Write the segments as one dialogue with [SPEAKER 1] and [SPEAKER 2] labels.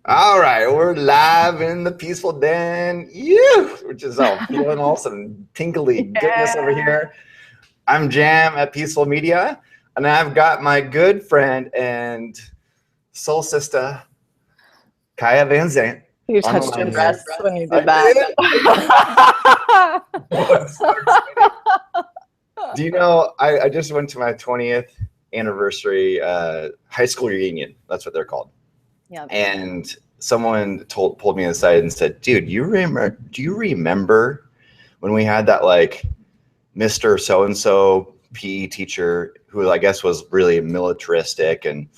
[SPEAKER 1] All right, we're live in the peaceful den, which is all feeling all some tingly goodness over here. I'm Jam at Peaceful Media, and I've got my good friend and soul sister, Kaia Van Zandt.
[SPEAKER 2] You touched your breasts when you did that.
[SPEAKER 1] Do you know, I just went to my 20th anniversary high school reunion. That's what they're called. Yeah. And someone pulled me aside and said, "Dude, do you remember when we had that like Mr. So-and-so PE teacher who I guess was really militaristic and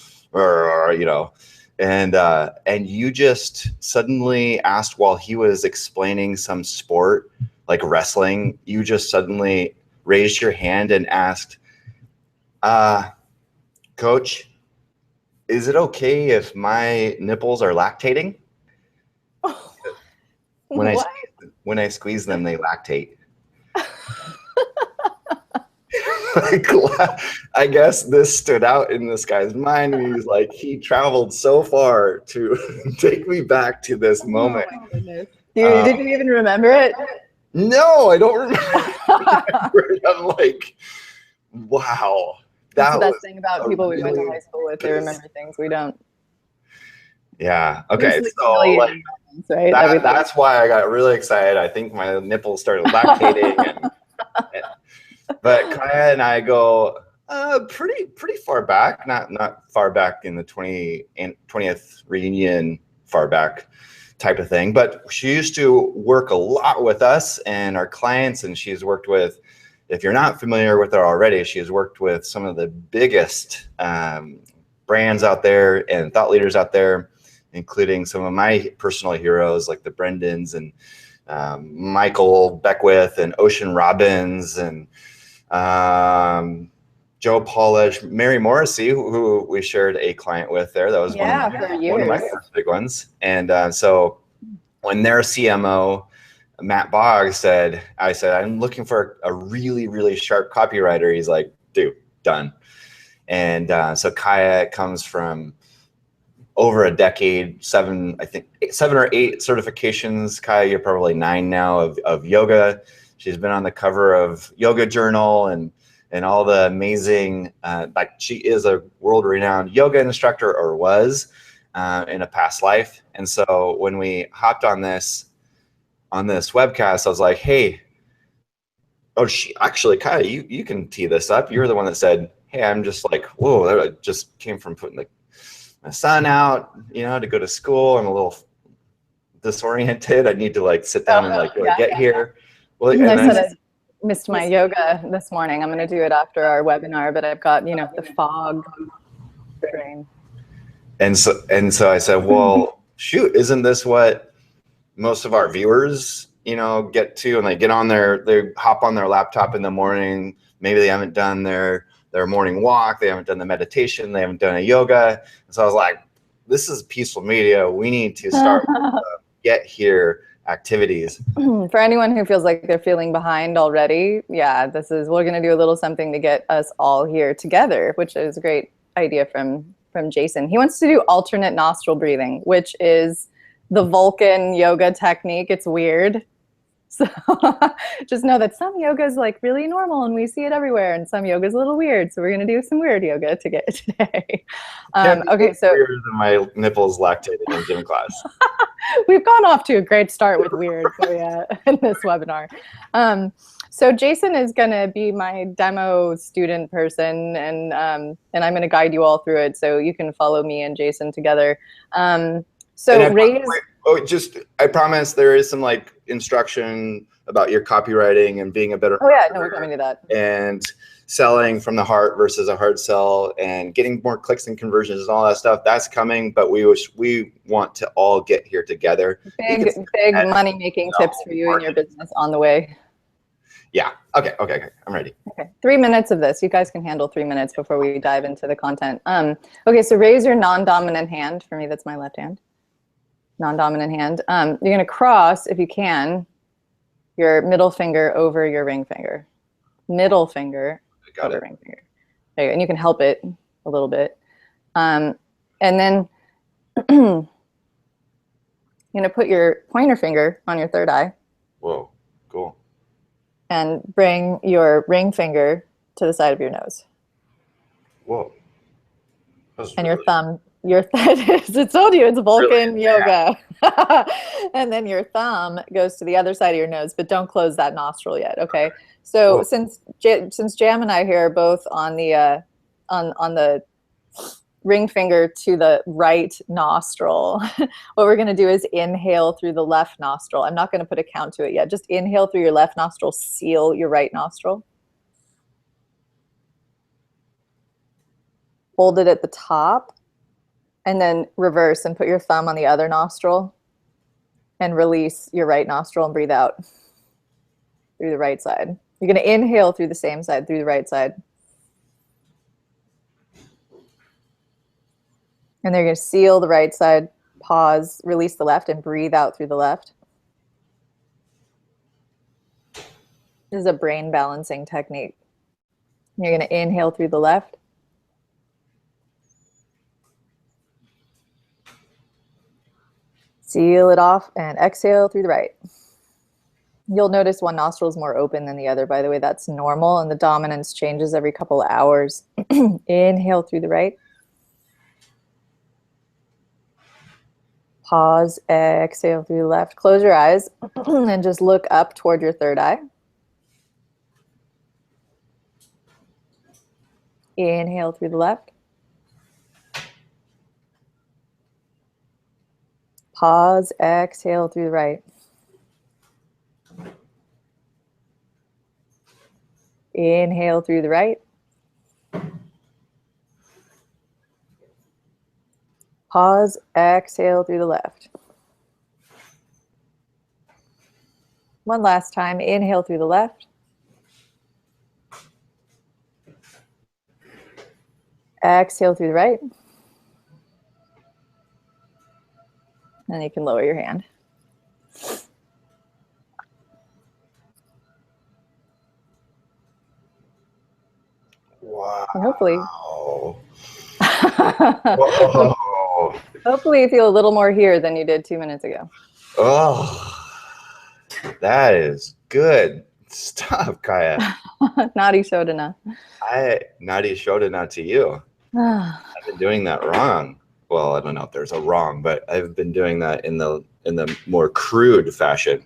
[SPEAKER 1] and you just suddenly asked while he was explaining some sport like wrestling, you just suddenly raised your hand and asked, Coach, is it okay if my nipples are lactating?" When I squeeze them, they lactate. Like, I guess this stood out in this guy's mind. And he's like, he traveled so far to take me back to this moment.
[SPEAKER 2] Oh my goodness. Did you even remember it?
[SPEAKER 1] No, I don't remember. I'm like, wow.
[SPEAKER 2] That's the best thing about people we went to high school with. They remember things we don't.
[SPEAKER 1] Yeah. Okay. So right? That's why I got really excited. I think my nipples started lactating. But Kaia and I go pretty far back. Not far back in the 20th reunion, far back type of thing. But she used to work a lot with us and our clients, and she's worked with, if you're not familiar with her already, she has worked with some of the biggest brands out there and thought leaders out there, including some of my personal heroes like the Brendons and Michael Beckwith and Ocean Robbins and Joe Polish, Mary Morrissey, who we shared a client with there. That was one of my first big ones. And so when their CMO, Matt Boggs, I said, I'm looking for a really, really sharp copywriter. He's like, dude, done. And so Kaia comes from over a decade, 7 or 8 certifications. Kaia, you're probably 9 now of yoga. She's been on the cover of Yoga Journal and all the amazing, like she is a world-renowned yoga instructor, or was in a past life. And so when we hopped on this webcast, I was like, hey, actually, Kaia, you can tee this up. You're the one that said, hey, I'm just like, whoa, I just came from putting my son out, to go to school. I'm a little disoriented. I need to like sit down and get here. Well,
[SPEAKER 2] I said I missed my yoga this morning. I'm going to do it after our webinar, but I've got, the fog brain.
[SPEAKER 1] And so I said, well, shoot, isn't this what most of our viewers, get to? And they get on they hop on their laptop in the morning. Maybe they haven't done their morning walk. They haven't done the meditation. They haven't done a yoga. And so I was like, this is peaceful media. We need to start get here activities.
[SPEAKER 2] For anyone who feels like they're feeling behind already, we're going to do a little something to get us all here together, which is a great idea from Jason. He wants to do alternate nostril breathing, which is the Vulcan yoga technique. It's weird. So just know that some yoga is like really normal and we see it everywhere, and some yoga is a little weird. So we're going to do some weird yoga today. Okay, so
[SPEAKER 1] weirder than my nipples lactated in gym class.
[SPEAKER 2] We've gone off to a great start with weird in this webinar. So Jason is going to be my demo student person, and I'm going to guide you all through it so you can follow me and Jason together. I
[SPEAKER 1] promise there is some like instruction about your copywriting and being a better.
[SPEAKER 2] Oh yeah, no, we're coming to that.
[SPEAKER 1] And selling from the heart versus a hard sell and getting more clicks and conversions and all that stuff. That's coming, but we want to all get here together.
[SPEAKER 2] Big money making tips for you and your business on the way.
[SPEAKER 1] Yeah. Okay. I'm ready.
[SPEAKER 2] Okay. 3 minutes of this. You guys can handle 3 minutes before we dive into the content. Okay. So raise your non-dominant hand. For me, that's my left hand. Non-dominant hand. You're going to cross, if you can, your middle finger over your ring finger. Middle finger over ring finger. There you go. And you can help it a little bit. And then You're going to put your pointer finger on your third eye.
[SPEAKER 1] Whoa, cool.
[SPEAKER 2] And bring your ring finger to the side of your nose.
[SPEAKER 1] Whoa.
[SPEAKER 2] And your thumb, I told you it's Vulcan really? Yoga. Yeah. And then your thumb goes to the other side of your nose, but don't close that nostril yet, okay? So since Jam and I here are both on the ring finger to the right nostril, what we're going to do is inhale through the left nostril. I'm not going to put a count to it yet. Just inhale through your left nostril, seal your right nostril. Hold it at the top, and then reverse and put your thumb on the other nostril and release your right nostril and breathe out through the right side. You're going to inhale through the same side, through the right side. And then you're going to seal the right side, pause, release the left, and breathe out through the left. This is a brain balancing technique. You're going to inhale through the left. Seal it off and exhale through the right. You'll notice one nostril is more open than the other. By the way, that's normal, and the dominance changes every couple of hours. Inhale through the right. Pause, exhale through the left. Close your eyes and just look up toward your third eye. Inhale through the left. Pause, exhale through the right. Inhale through the right. Pause, exhale through the left. One last time, inhale through the left. Exhale through the right. And you can lower your hand.
[SPEAKER 1] Wow.
[SPEAKER 2] And hopefully.
[SPEAKER 1] Whoa.
[SPEAKER 2] Hopefully you feel a little more here than you did 2 minutes ago.
[SPEAKER 1] Oh, that is good stuff, Kaia.
[SPEAKER 2] Nadi Shodhana.
[SPEAKER 1] Nadi Shodhana to you. I've been doing that wrong. Well, I don't know if there's a wrong, but I've been doing that in the more crude fashion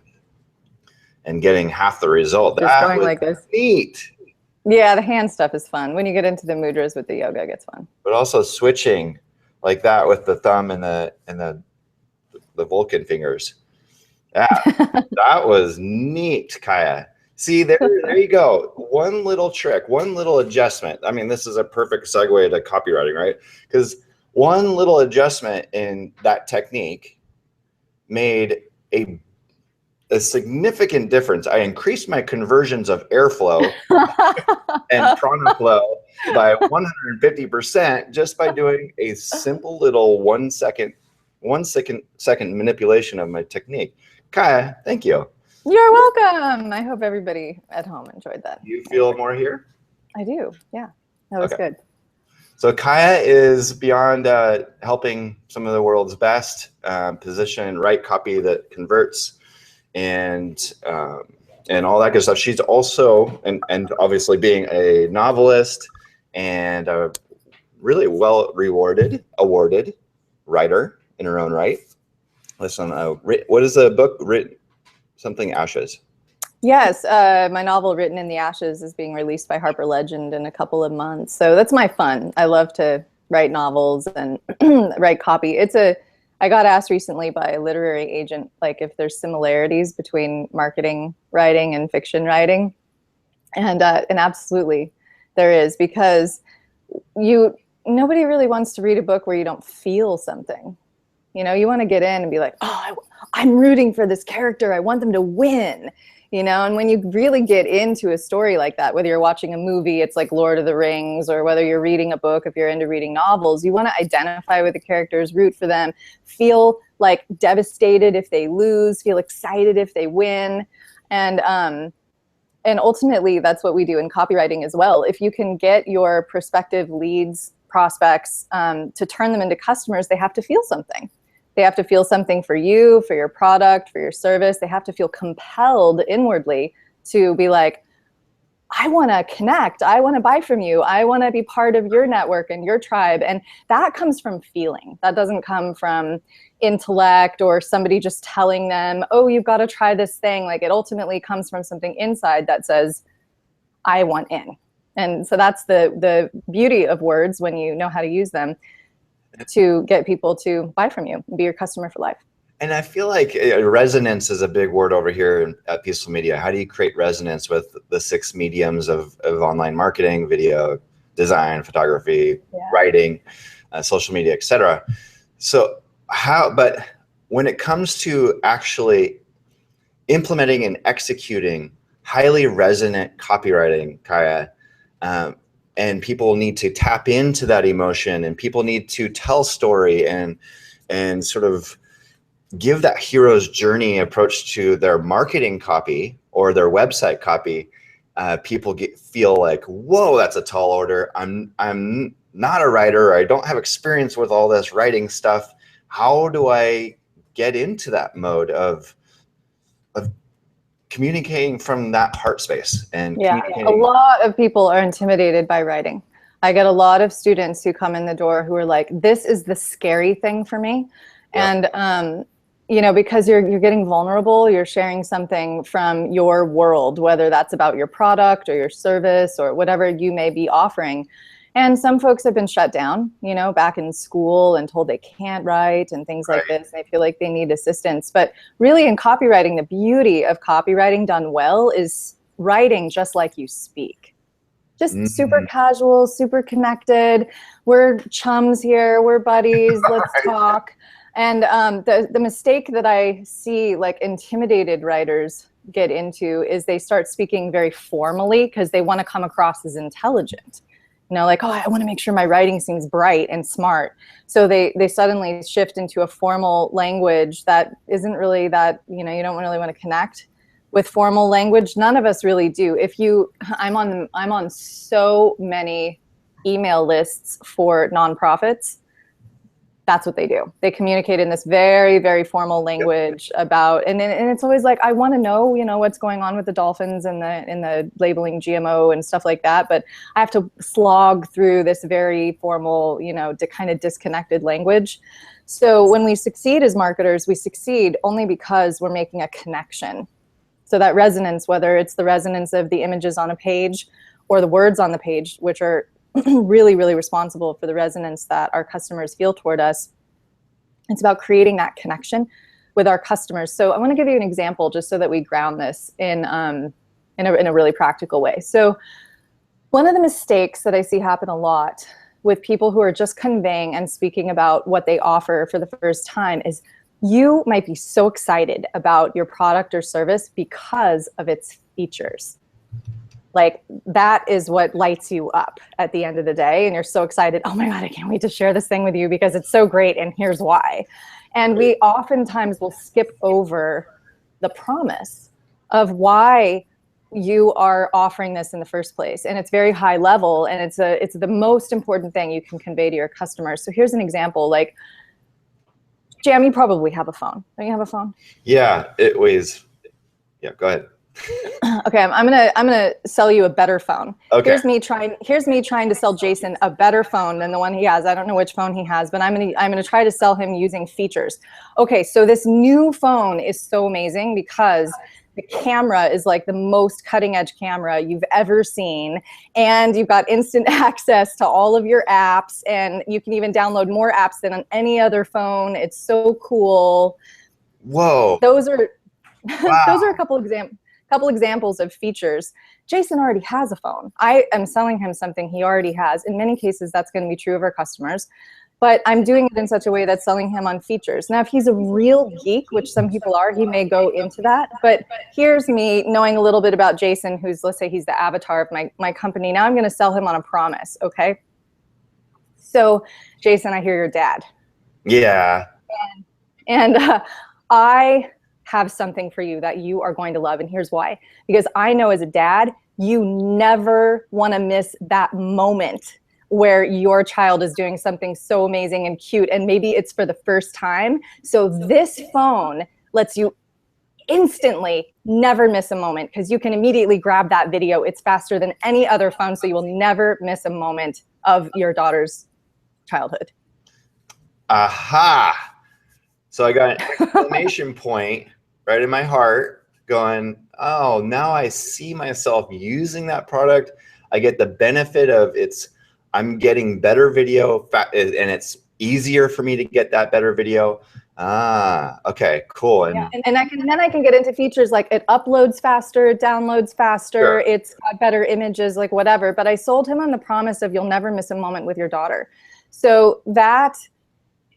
[SPEAKER 1] and getting half the result.
[SPEAKER 2] Just going like this.
[SPEAKER 1] Neat.
[SPEAKER 2] Yeah, the hand stuff is fun. When you get into the mudras with the yoga, it gets fun.
[SPEAKER 1] But also switching like that with the thumb and the Vulcan fingers. That was neat, Kaia. See, there you go. One little trick, one little adjustment. I mean, this is a perfect segue to copywriting, right? Because one little adjustment in that technique made a significant difference. I increased my conversions of airflow and prana flow by 150% just by doing a simple little one second manipulation of my technique. Kaia, thank you.
[SPEAKER 2] You're welcome. I hope everybody at home enjoyed that.
[SPEAKER 1] You feel more here?
[SPEAKER 2] I do. Yeah, that was good.
[SPEAKER 1] So Kaia is beyond helping some of the world's best position and write copy that converts and all that good stuff. She's also, and obviously being a novelist and a really awarded writer in her own right. Listen, what is the book written? Something Ashes.
[SPEAKER 2] Yes, my novel Written in the Ashes is being released by Harper Legend in a couple of months. So that's my fun. I love to write novels and write copy. I got asked recently by a literary agent, like if there's similarities between marketing writing and fiction writing. And absolutely there is, because nobody really wants to read a book where you don't feel something. You know, you want to get in and be like, oh, I'm rooting for this character. I want them to win. You know, and when you really get into a story like that, whether you're watching a movie, it's like Lord of the Rings, or whether you're reading a book, if you're into reading novels, you want to identify with the characters, root for them, feel like devastated if they lose, feel excited if they win. And ultimately, that's what we do in copywriting as well. If you can get your prospective leads, prospects, to turn them into customers, they have to feel something. They have to feel something for you, for your product, for your service. They have to feel compelled inwardly to be like, I want to connect. I want to buy from you. I want to be part of your network and your tribe. And that comes from feeling. That doesn't come from intellect or somebody just telling them, oh, you've got to try this thing. Like, it ultimately comes from something inside that says, I want in. And so that's the beauty of words when you know how to use them to get people to buy from you and be your customer for life.
[SPEAKER 1] And I feel like resonance is a big word over here at Peaceful Media. How do you create resonance with the 6 mediums of online marketing, video, design, photography, writing, social media, etc.? So but when it comes to actually implementing and executing highly resonant copywriting, Kaia, and people need to tap into that emotion, and people need to tell story and sort of give that hero's journey approach to their marketing copy or their website copy. People feel like, whoa, that's a tall order. I'm not a writer. I don't have experience with all this writing stuff. How do I get into that mode of communicating from that heart space? And
[SPEAKER 2] a lot of people are intimidated by writing. I get a lot of students who come in the door who are like, this is the scary thing for me. Yeah. And you know, because you're getting vulnerable, you're sharing something from your world, whether that's about your product or your service or whatever you may be offering. And some folks have been shut down, you know, back in school and told they can't write and things like this. They feel like they need assistance. But really in copywriting, the beauty of copywriting done well is writing just like you speak. Just super casual, super connected. We're chums here. We're buddies. Let's talk. And the mistake that I see like intimidated writers get into is they start speaking very formally because they want to come across as intelligent. You know, like, oh, I want to make sure my writing seems bright and smart. So they suddenly shift into a formal language that isn't really that, you know, you don't really want to connect with formal language. None of us really do. I'm on so many email lists for nonprofits. That's what they do. They communicate in this very, very formal language about, and it's always like, I want to know, you know, what's going on with the dolphins and the labeling GMO and stuff like that. But I have to slog through this very formal, you know, kind of disconnected language. So when we succeed as marketers, we succeed only because we're making a connection. So that resonance, whether it's the resonance of the images on a page or the words on the page, which are really, really responsible for the resonance that our customers feel toward us. It's about creating that connection with our customers. So I want to give you an example just so that we ground this in a really practical way. So one of the mistakes that I see happen a lot with people who are just conveying and speaking about what they offer for the first time is you might be so excited about your product or service because of its features. Like that is what lights you up at the end of the day. And you're so excited. Oh my God, I can't wait to share this thing with you because it's so great. And here's why. And we oftentimes will skip over the promise of why you are offering this in the first place. And it's very high level. And it's the most important thing you can convey to your customers. So here's an example. Like, Jam, you probably have a phone. Don't you have a phone?
[SPEAKER 1] Yeah, it weighs. Yeah, go ahead.
[SPEAKER 2] Okay, I'm gonna sell you a better phone.
[SPEAKER 1] Okay.
[SPEAKER 2] Here's me trying to sell Jason a better phone than the one he has. I don't know which phone he has, but I'm gonna try to sell him using features. Okay, so this new phone is so amazing because the camera is like the most cutting edge camera you've ever seen. And you've got instant access to all of your apps, and you can even download more apps than on any other phone. It's so cool.
[SPEAKER 1] Whoa.
[SPEAKER 2] Those are
[SPEAKER 1] wow.
[SPEAKER 2] Those are a couple examples of features. Jason already has a phone. I am selling him something he already has. In many cases, that's going to be true of our customers, but I'm doing it in such a way that's selling him on features. Now, if he's a real geek, which some people are, he may go into that. But here's me knowing a little bit about Jason, who's, let's say he's the avatar of my company. Now I'm going to sell him on a promise, okay? So, Jason, I hear you're dad.
[SPEAKER 1] Yeah.
[SPEAKER 2] And I have something for you that you are going to love. And here's why. Because I know as a dad, you never want to miss that moment where your child is doing something so amazing and cute, and maybe it's for the first time. So this phone lets you instantly never miss a moment, because you can immediately grab that video. It's faster than any other phone, so you will never miss a moment of your daughter's childhood.
[SPEAKER 1] Aha. So I got an exclamation point right in my heart going, oh, now I see myself using that product. I get the benefit of I'm getting better video, and it's easier for me to get that better video. Ah, okay, cool. And,
[SPEAKER 2] then I can get into features like it uploads faster, it downloads faster, sure. It's got better images, like whatever. But I sold him on the promise of you'll never miss a moment with your daughter. So that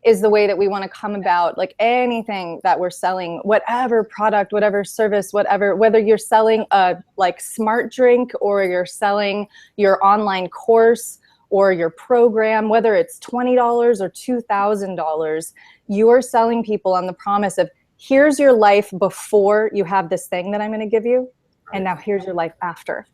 [SPEAKER 2] is the way that we want to come about, like anything that we're selling, whatever product, whatever service, whatever, whether you're selling a like smart drink, or you're selling your online course or your program, whether it's $20 or $2,000, you're selling people on the promise of, here's your life before you have this thing that I'm going to give you, and now here's your life after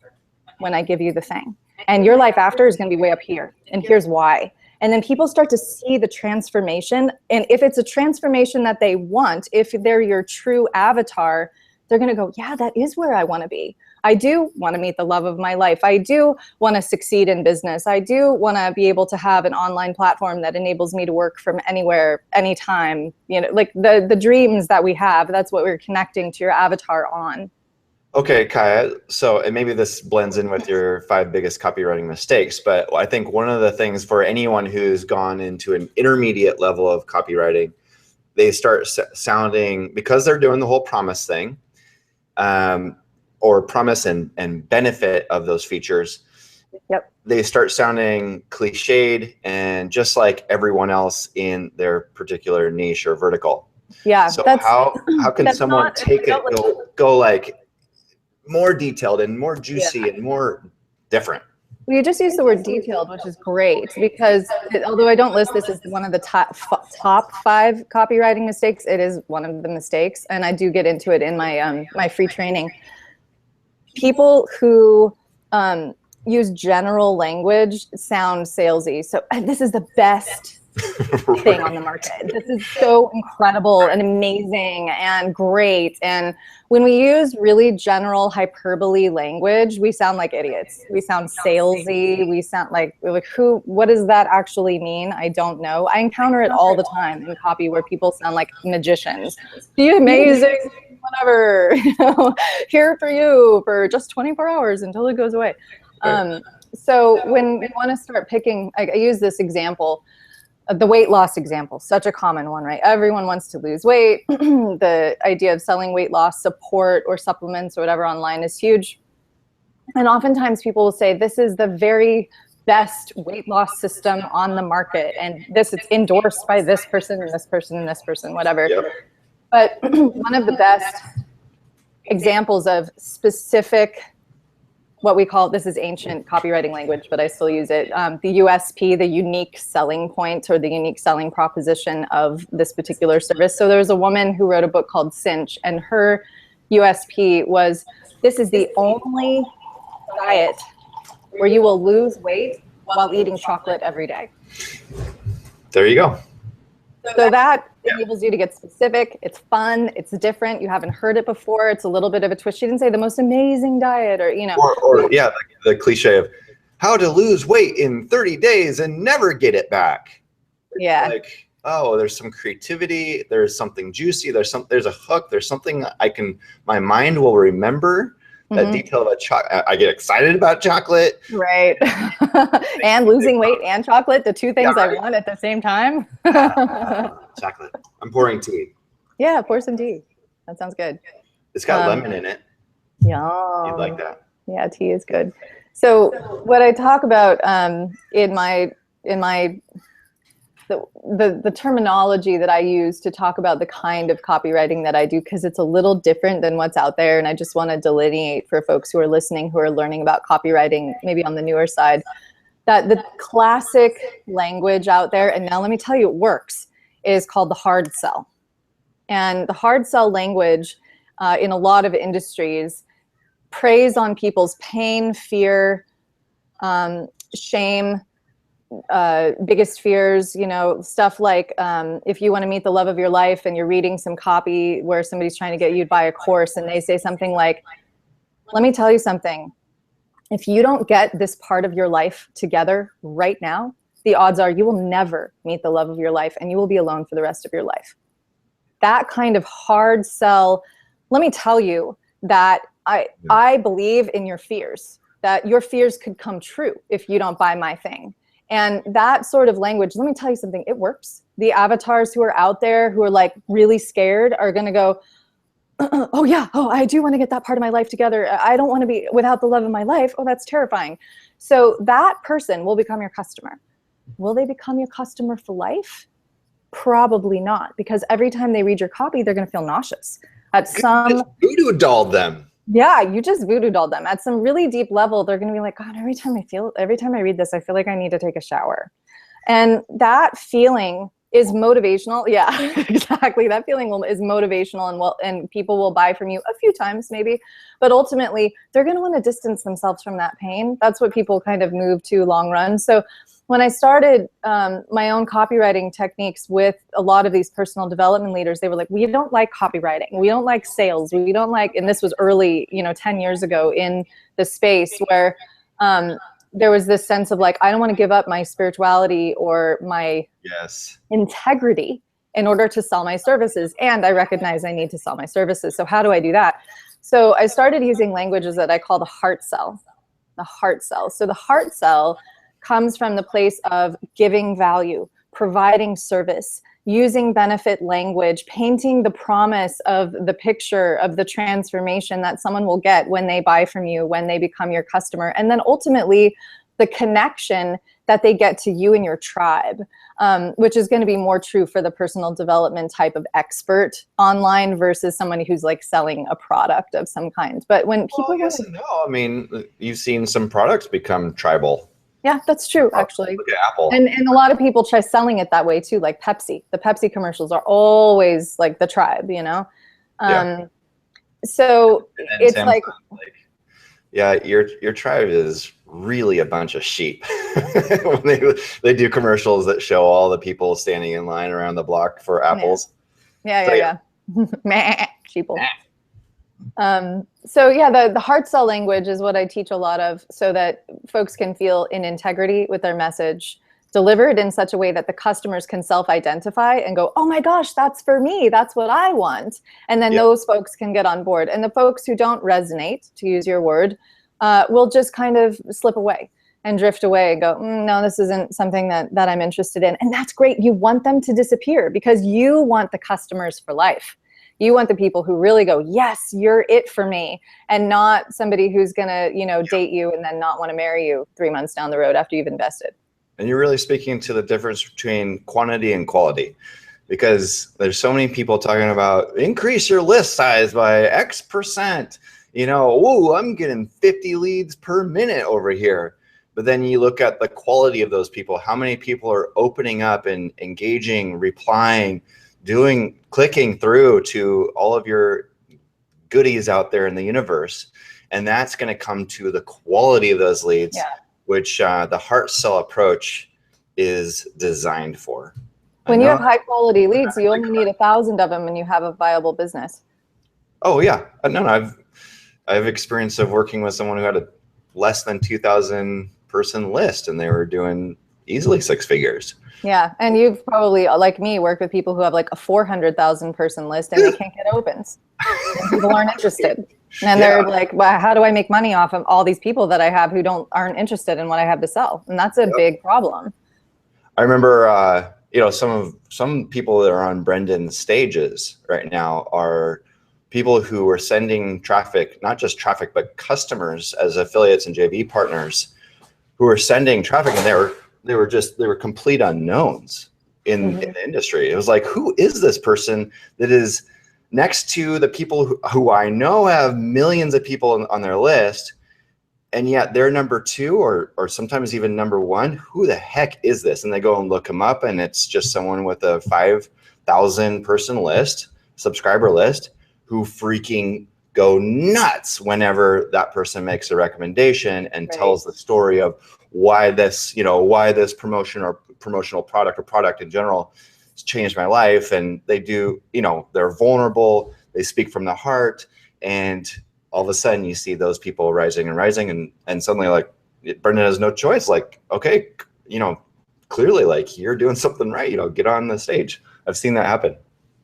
[SPEAKER 2] when I give you the thing. And your life after is going to be way up here, and here's why. And then people start to see the transformation. And if it's a transformation that they want, if they're your true avatar, they're going to go, yeah, that is where I want to be. I do want to meet the love of my life. I do want to succeed in business. I do want to be able to have an online platform that enables me to work from anywhere, anytime. You know, like the dreams that we have, that's what we're connecting to your avatar on.
[SPEAKER 1] Okay, Kaia, so, and maybe this blends in with your 5 biggest copywriting mistakes, but I think one of the things for anyone who's gone into an intermediate level of copywriting, they start sounding, because they're doing the whole promise thing, or promise and benefit of those features,
[SPEAKER 2] yep.
[SPEAKER 1] They start sounding cliched and just like everyone else in their particular niche or vertical.
[SPEAKER 2] Yeah.
[SPEAKER 1] So how can someone take it, go like, more detailed and more juicy and more different?
[SPEAKER 2] Well, you just use the word detailed, which is great, because although I don't list this as one of the top 5 copywriting mistakes, it is one of the mistakes, and I do get into it in my my free training. People who use general language sound salesy. So this is the best thing on the market. This is so incredible and amazing and great. And when we use really general hyperbole language, we sound like idiots. We sound salesy. We sound like what does that actually mean? I don't know. I encounter it all the time in copy where people sound like magicians. The amazing, whatever, here for you for just 24 hours until it goes away. So when we want to start picking, I use this example, the weight loss example, such a common one, right? Everyone wants to lose weight. The idea of selling weight loss support or supplements or whatever online is huge. And oftentimes people will say, this is the very best weight loss system on the market. And it's endorsed by this person and this person and this person, whatever. Yep. But one of the best examples of specific, what we call, this is ancient copywriting language, but I still use it, the USP, the unique selling point or the unique selling proposition of this particular service. So there's a woman who wrote a book called Cinch, and her USP was, this is the only diet where you will lose weight while eating chocolate every day.
[SPEAKER 1] There you go.
[SPEAKER 2] So that enables you to get specific. It's fun. It's different. You haven't heard it before. It's a little bit of a twist. She didn't say the most amazing diet, or, you know.
[SPEAKER 1] Or yeah, like the cliche of how to lose weight in 30 days and never get it back.
[SPEAKER 2] Yeah.
[SPEAKER 1] Like, oh, there's some creativity. There's something juicy. There's a hook. There's something my mind will remember. That detail about chocolate. I get excited about chocolate.
[SPEAKER 2] Right. And losing weight and chocolate, the two things I want at the same time.
[SPEAKER 1] Chocolate. I'm pouring tea.
[SPEAKER 2] Yeah, pour some tea. That sounds good.
[SPEAKER 1] It's got lemon in it.
[SPEAKER 2] Yum.
[SPEAKER 1] You'd like that.
[SPEAKER 2] Yeah, tea is good. So what I talk about in my the terminology that I use to talk about the kind of copywriting that I do, because it's a little different than what's out there. And I just want to delineate for folks who are listening, who are learning about copywriting, maybe on the newer side, that the classic language out there, and now let me tell you, it works, is called the hard sell. And the hard sell language in a lot of industries preys on people's pain, fear, shame, biggest fears, you know, stuff like if you want to meet the love of your life and you're reading some copy where somebody's trying to get you to buy a course and they say something like, let me tell you something. If you don't get this part of your life together right now, the odds are you will never meet the love of your life and you will be alone for the rest of your life. That kind of hard sell. Let me tell you that I believe in your fears, that your fears could come true if you don't buy my thing. And that sort of language, let me tell you something, it works. The avatars who are out there who are like really scared are going to go, oh yeah, oh, I do want to get that part of my life together. I don't want to be without the love of my life. Oh, that's terrifying. So that person will become your customer. Will they become your customer for life? Probably not, because every time they read your copy, they're going to feel nauseous. At some
[SPEAKER 1] voodoo dolled them.
[SPEAKER 2] Yeah, you just voodoo dolled them. At some really deep level, they're going to be like, God, every time I read this, I feel like I need to take a shower. And that feeling is motivational. Yeah, exactly. That feeling is motivational, and people will buy from you a few times maybe, but ultimately they're going to want to distance themselves from that pain. That's what people kind of move to long run. So when I started my own copywriting techniques with a lot of these personal development leaders, they were like, we don't like copywriting. We don't like sales. We don't like, and this was early, 10 years ago in the space where there was this sense of like, I don't want to give up my spirituality or my integrity in order to sell my services. And I recognize I need to sell my services. So how do I do that? So I started using languages that I call the heart sell. The heart sell. So the heart sell comes from the place of giving value, providing service, using benefit language, painting the promise of the picture of the transformation that someone will get when they buy from you, when they become your customer, and then ultimately the connection that they get to you and your tribe, which is going to be more true for the personal development type of expert online versus somebody who's like selling a product of some kind. But when people
[SPEAKER 1] yes and no, I mean, you've seen some products become tribal.
[SPEAKER 2] Yeah, that's true, actually.
[SPEAKER 1] Look at Apple.
[SPEAKER 2] And a lot of people try selling it that way too, like Pepsi. The Pepsi commercials are always like the tribe, So it's
[SPEAKER 1] Samsung,
[SPEAKER 2] like,
[SPEAKER 1] yeah, your tribe is really a bunch of sheep. When they do commercials that show all the people standing in line around the block for apples.
[SPEAKER 2] Yeah. Meh, sheeple. So yeah, the heart cell language is what I teach a lot of, so that folks can feel in integrity with their message, delivered in such a way that the customers can self-identify and go, oh my gosh, that's for me. That's what I want. And then those folks can get on board. And the folks who don't resonate, to use your word, will just kind of slip away and drift away and go, no, this isn't something that I'm interested in. And that's great. You want them to disappear because you want the customers for life. You want the people who really go, yes, you're it for me, and not somebody who's going to, date you and then not want to marry you 3 months down the road after you've invested.
[SPEAKER 1] And you're really speaking to the difference between quantity and quality, because there's so many people talking about increase your list size by X%. I'm getting 50 leads per minute over here. But then you look at the quality of those people. How many people are opening up and engaging, replying, clicking through to all of your goodies out there in the universe? And that's going to come to the quality of those leads, which the heart sell approach is designed for.
[SPEAKER 2] When you have high quality leads, you only need 1,000 of them and you have a viable business.
[SPEAKER 1] Oh yeah. No, I've experience of working with someone who had a less than 2,000 person list and they were doing easily 6 figures.
[SPEAKER 2] Yeah, and you've probably, like me, worked with people who have like a 400,000 person list and they can't get opens. And people aren't interested. And they're like, well, how do I make money off of all these people that I have who aren't interested in what I have to sell? And that's a big problem.
[SPEAKER 1] I remember, some people that are on Brendon's stages right now are people who are sending traffic, not just traffic, but customers as affiliates and JV partners who are sending traffic, and they were complete unknowns in the industry. It was like, who is this person that is next to the people who I know have millions of people on their list, and yet they're number 2 or sometimes even number 1? Who the heck is this? And they go and look them up, and it's just someone with a 5,000 person list, subscriber list, who freaking go nuts whenever that person makes a recommendation and tells the story of why this, why this promotion or promotional product or product in general has changed my life. And they do, they're vulnerable, they speak from the heart, and all of a sudden you see those people rising and rising, and suddenly like Brendon has no choice. Like, okay, clearly like you're doing something right, get on the stage. I've seen that happen.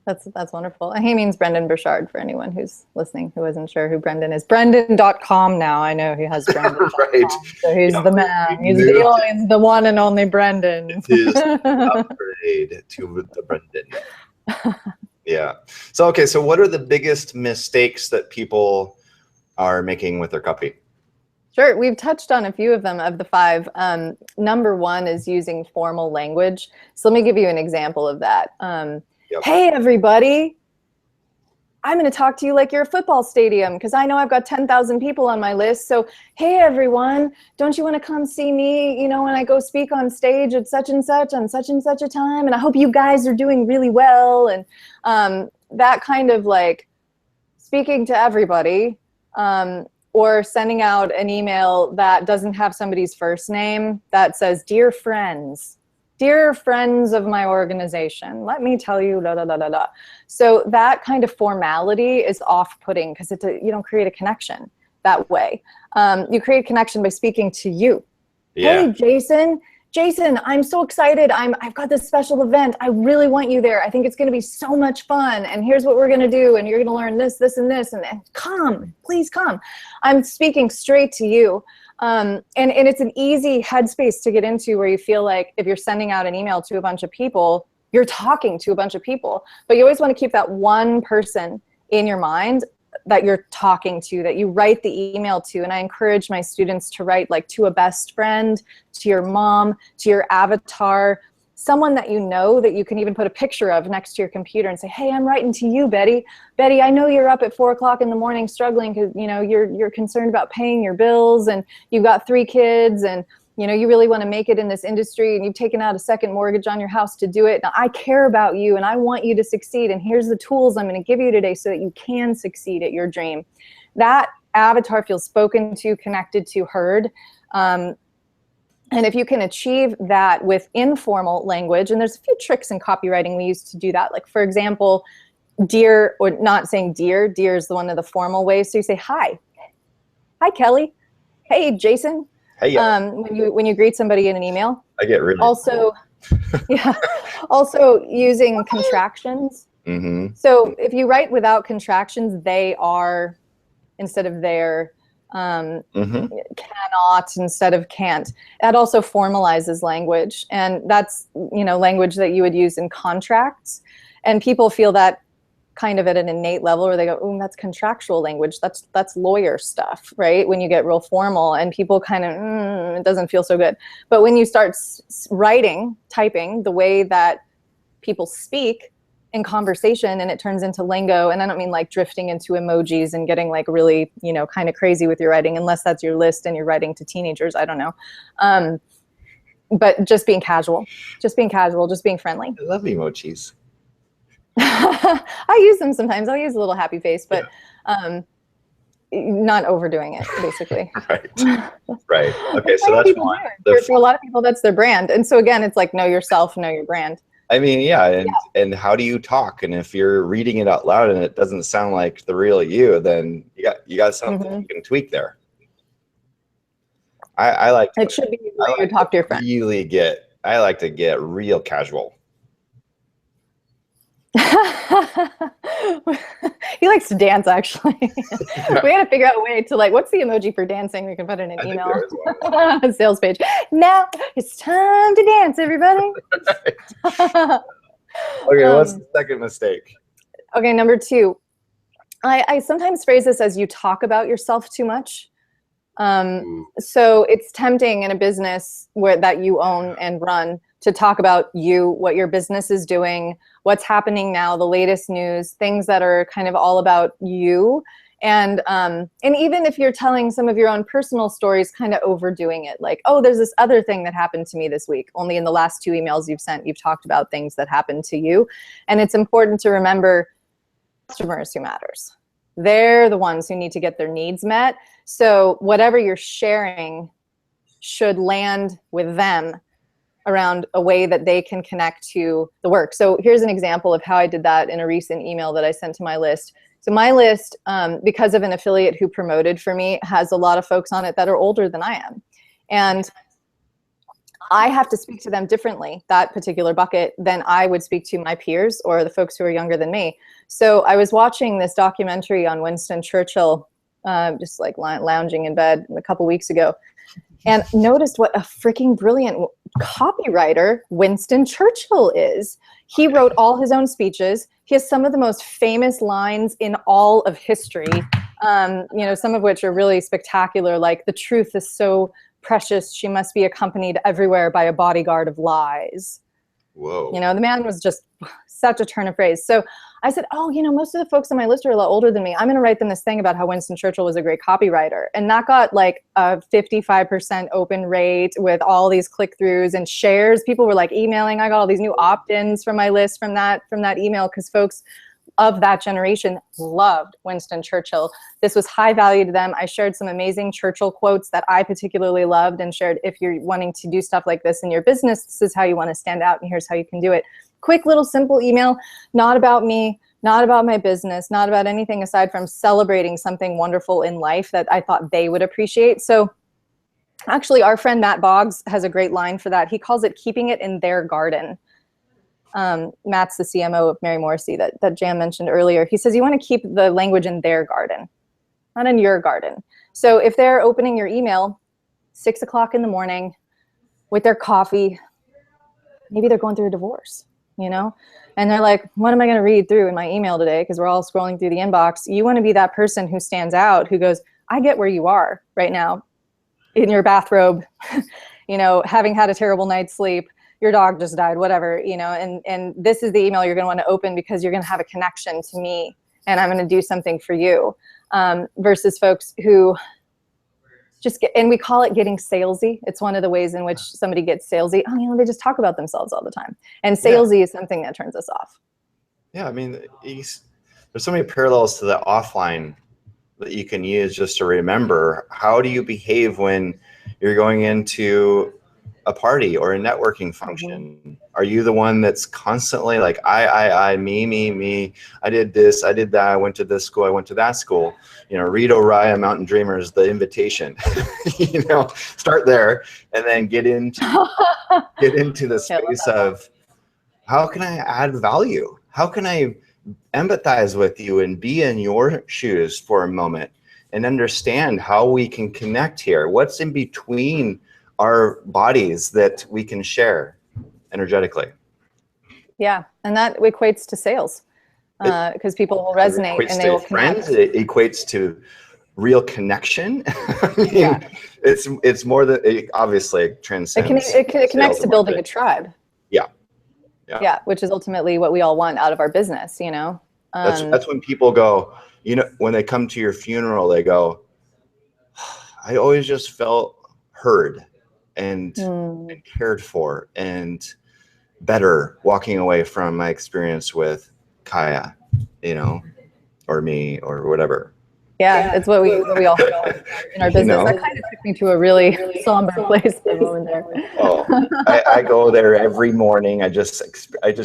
[SPEAKER 2] That's wonderful. And he means Brendon Burchard, for anyone who's listening who isn't sure who Brendon is. Brendon.com now. I know he has Brendon.
[SPEAKER 1] Right.
[SPEAKER 2] So he's the man. He's the one and only Brendon.
[SPEAKER 1] It is upgrade to the Brendon. Yeah. So, okay. So what are the biggest mistakes that people are making with their copy?
[SPEAKER 2] Sure. We've touched on a few of them of the 5. Number 1 is using formal language. So let me give you an example of that. Yep. Hey, everybody, I'm going to talk to you like you're a football stadium because I know I've got 10,000 people on my list. So, hey, everyone, don't you want to come see me, when I go speak on stage at such and such on such and such a time? And I hope you guys are doing really well. And that kind of like speaking to everybody, or sending out an email that doesn't have somebody's first name that says, Dear friends of my organization, let me tell you, la, la, la, la, la. So that kind of formality is off-putting because you don't create a connection that way. You create a connection by speaking to you. Yeah. Hey, Jason, I'm so excited. I've got this special event. I really want you there. I think it's going to be so much fun. And here's what we're going to do. And you're going to learn this, this, and this. And come, please come. I'm speaking straight to you. And it's an easy headspace to get into where you feel like if you're sending out an email to a bunch of people, you're talking to a bunch of people, but you always want to keep that one person in your mind that you're talking to, that you write the email to. And I encourage my students to write like to a best friend, to your mom, to your avatar, someone that that you can even put a picture of next to your computer and say, hey, I'm writing to you, Betty. Betty, I know you're up at 4 o'clock in the morning struggling because, you're concerned about paying your bills and you've got 3 kids and, you really want to make it in this industry and you've taken out a second mortgage on your house to do it. Now, I care about you and I want you to succeed. And here's the tools I'm going to give you today so that you can succeed at your dream. That avatar feels spoken to, connected to, heard. And if you can achieve that with informal language, and there's a few tricks in copywriting we use to do that. Like, for example, dear, or not saying dear is the one of the formal ways. So you say, hi Kelly. Hey, Jason.
[SPEAKER 1] Hey,
[SPEAKER 2] when you greet somebody in an email.
[SPEAKER 1] I get really
[SPEAKER 2] also, yeah. Also using contractions.
[SPEAKER 1] Mm-hmm.
[SPEAKER 2] So if you write without contractions, they are instead of their. Cannot instead of can't. That also formalizes language, and that's language that you would use in contracts, and people feel that kind of at an innate level where they go, "Ooh, that's contractual language. That's lawyer stuff," right? When you get real formal, and people kind of it doesn't feel so good. But when you start typing the way that people speak in conversation, and it turns into lingo, and I don't mean like drifting into emojis and getting like really, kind of crazy with your writing, unless that's your list and you're writing to teenagers, I don't know. But just being casual, just being friendly.
[SPEAKER 1] I love emojis.
[SPEAKER 2] I use them sometimes. I'll use a little happy face, but not overdoing it, basically.
[SPEAKER 1] Right. Okay, so that's one.
[SPEAKER 2] For a lot of people, that's their brand. And so again, it's like know yourself, know your brand.
[SPEAKER 1] I mean, yeah, and how do you talk? And if you're reading it out loud and it doesn't sound like the real you, then you got something you can tweak there. I like
[SPEAKER 2] it should be the way you talk to your friends.
[SPEAKER 1] I like to get real casual.
[SPEAKER 2] He likes to dance, actually. We got to figure out a way to what's the emoji for dancing? We can put in an email sales page. Now it's time to dance, everybody.
[SPEAKER 1] Okay, what's the second mistake?
[SPEAKER 2] Okay, number 2. I sometimes phrase this as you talk about yourself too much. So it's tempting in a business that you own and run to talk about you, what your business is doing, what's happening now, the latest news, things that are kind of all about you. And even if you're telling some of your own personal stories, kind of overdoing it, like, oh, there's this other thing that happened to me this week. Only in the last 2 emails you've sent, you've talked about things that happened to you. And it's important to remember customers who matters. They're the ones who need to get their needs met. So whatever you're sharing should land with them around a way that they can connect to the work. So here's an example of how I did that in a recent email that I sent to my list. So my list, because of an affiliate who promoted for me, has a lot of folks on it that are older than I am. And I have to speak to them differently, that particular bucket, than I would speak to my peers or the folks who are younger than me. So I was watching this documentary on Winston Churchill, just like lounging in bed a couple weeks ago, and noticed what a freaking brilliant copywriter Winston Churchill is. He wrote all his own speeches. He has some of the most famous lines in all of history, some of which are really spectacular, like "the truth is so precious, she must be accompanied everywhere by a bodyguard of lies."
[SPEAKER 1] Whoa.
[SPEAKER 2] The man was just such a turn of phrase. So I said, most of the folks on my list are a lot older than me. I'm going to write them this thing about how Winston Churchill was a great copywriter. And that got like a 55% open rate with all these click-throughs and shares. People were like emailing. I got all these new opt-ins from my list from that email, because folks of that generation loved Winston Churchill. This was high value to them. I shared some amazing Churchill quotes that I particularly loved and shared, if you're wanting to do stuff like this in your business, this is how you want to stand out and here's how you can do it. Quick little simple email, not about me, not about my business, not about anything aside from celebrating something wonderful in life that I thought they would appreciate. So actually our friend Matt Boggs has a great line for that. He calls it keeping it in their garden. Matt's the CMO of Mary Morrissey that Jan mentioned earlier. He says you want to keep the language in their garden, not in your garden. So if they're opening your email 6 o'clock in the morning with their coffee, maybe they're going through a divorce, and they're like, what am I going to read through in my email today? Because we're all scrolling through the inbox. You want to be that person who stands out, who goes, I get where you are right now in your bathrobe, having had a terrible night's sleep. Your dog just died, whatever, and this is the email you're going to want to open because you're going to have a connection to me and I'm going to do something for you, versus folks who just get, and we call it getting salesy. It's one of the ways in which somebody gets salesy. They just talk about themselves all the time. And salesy is something that turns us off.
[SPEAKER 1] Yeah, I mean, there's so many parallels to the offline that you can use just to remember. How do you behave when you're going into a party or a networking function? Mm-hmm. Are you the one that's constantly like, I, me, I did this, I did that, I went to this school, I went to that school, read Oriah Mountain Dreamers, The Invitation, start there and then get into the space of how can I add value? How can I empathize with you and be in your shoes for a moment and understand how we can connect here? What's in between our bodies that we can share energetically? Yeah,
[SPEAKER 2] and that equates to sales, because people will resonate and they will connect.
[SPEAKER 1] It equates to real connection. It's more than, it obviously transcends.
[SPEAKER 2] It connects to building a tribe.
[SPEAKER 1] Yeah,
[SPEAKER 2] which is ultimately what we all want out of our business.
[SPEAKER 1] That's when people go, when they come to your funeral, they go, I always just felt heard and cared for and better walking away from my experience with Kaia, or me or whatever.
[SPEAKER 2] Yeah, it's what we all feel in our business. That kind of took me to a really somber place for a moment there.
[SPEAKER 1] I go there every morning. I just